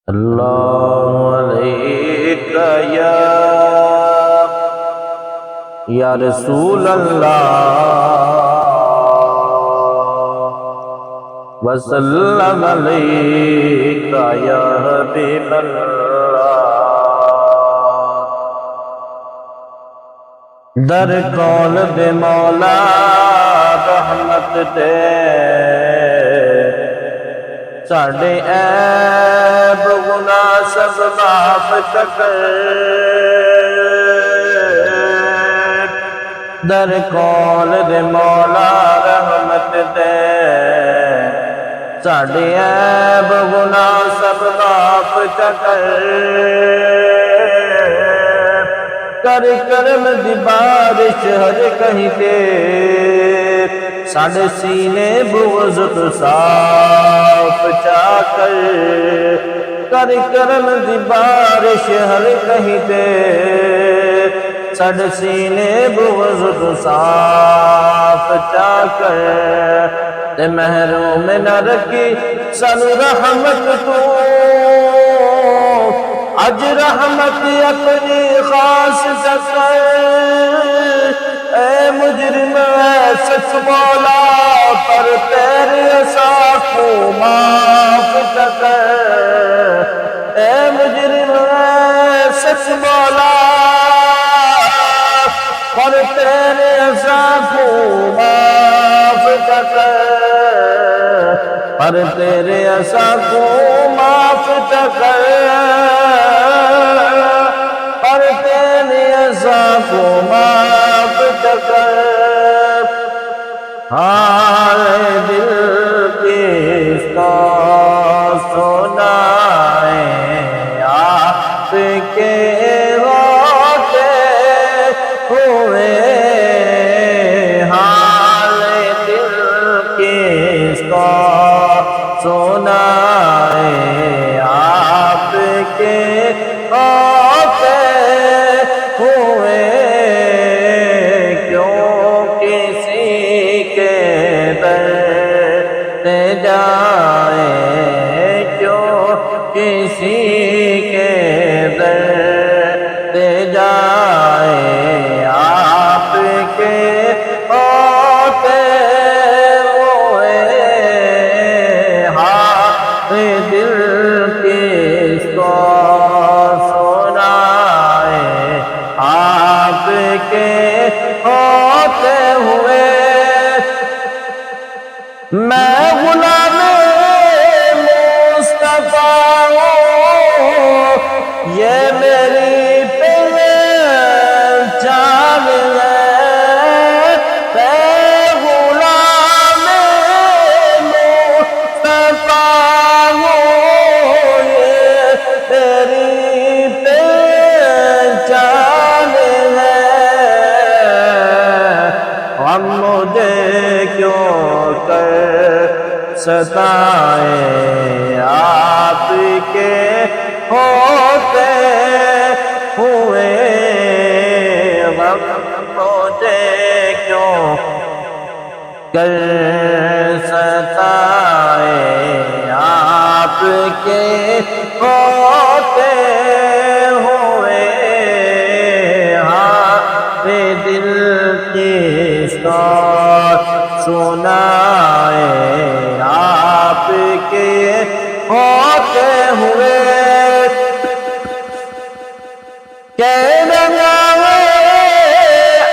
اللہ علیکہ یا رسول اللہ وسلم علیکہ یا حبیب اللہ در کون دے مولا رحمت دے ساڑھے عیب گناہ سب معاف کر در کون دے مولا رحمت دے ساڑھے عیب گناہ سب معاف کر کرم دی بارش ہر کہیں کے ساڑھے سینے بغض تو صاف چا کر کرم دی بارش ہر کہیں تے ساڑھے سینے بغض تو صاف چا کر تے محروم نہ رکھی سانو رحمت تو اج رحمت اپنی خاص کر اے مجرم اے سچ مولا پر تیرے عصا کو معاف کر اے مجرم اے سچ مولا پر تیرے عصا کو معاف کر پر تیرے عصا کو معاف کر پر تیرے عصا کو معاف کر حال دل کس کو سنائیں آپ کے ہوتے ہوئے حال دل کس کو سنائیں آپ کے ہوتے ہوئے کیوں کسی کے در جائیں کیوں کسی کے در جائیں آپ کے ہوتے ہوئے ہاں دل کس کو سنائیں آپ کے ہوتے ہوئے میں غلام مصطفیٰ ہوں یہ میری پہچان ہے میں غلام مصطفیٰ ہوں یہ میری پہچان ہے ہم مجھے کیوں کر ستائیں آپ کے ہوتے ہوئے غم مجھے کیوں کر ستائیں آپ کے ہوتے ہوئے ہاں دل کس کو سنائیں آپ کے ہوتے ہوئے کہنا ہے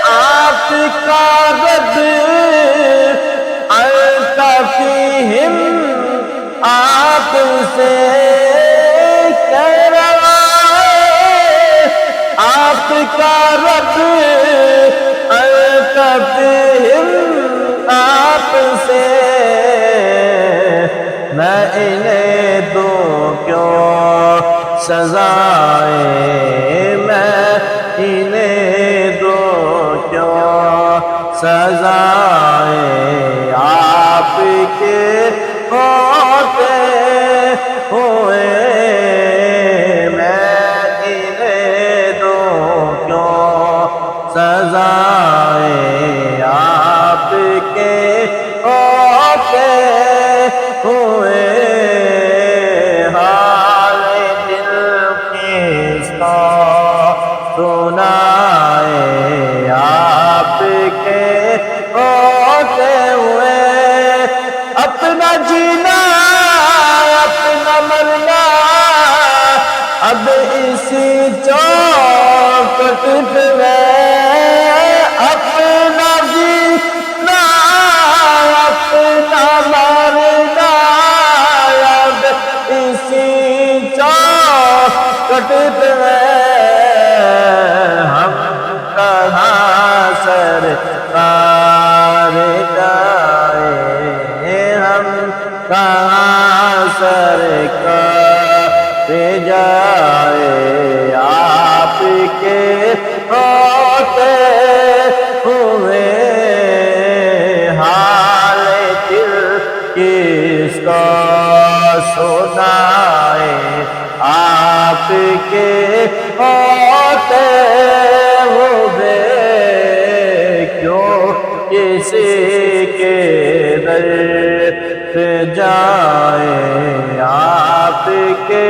آپ کا رد التفیہم آپ سے کہنا آپ کا رد التفیہم آپ سے میں انہیں دوں کیوں سزائیں میں انہیں دوں کیوں سزائیں آپ کے ہوتے ہوئے میں انہیں دوں کیوں سزائیں آپ کے ہوتے ہوئے حال پٹت ہیں ہم کہاں سرکار جائیں، ہم کہاں سرکار جائیں، آپ کے ہوتے ہوئے حال دل کس کو سنائیں، آپ کے ہوتے ہوئے کیوں کسی کے در پہ جائیں، آپ کے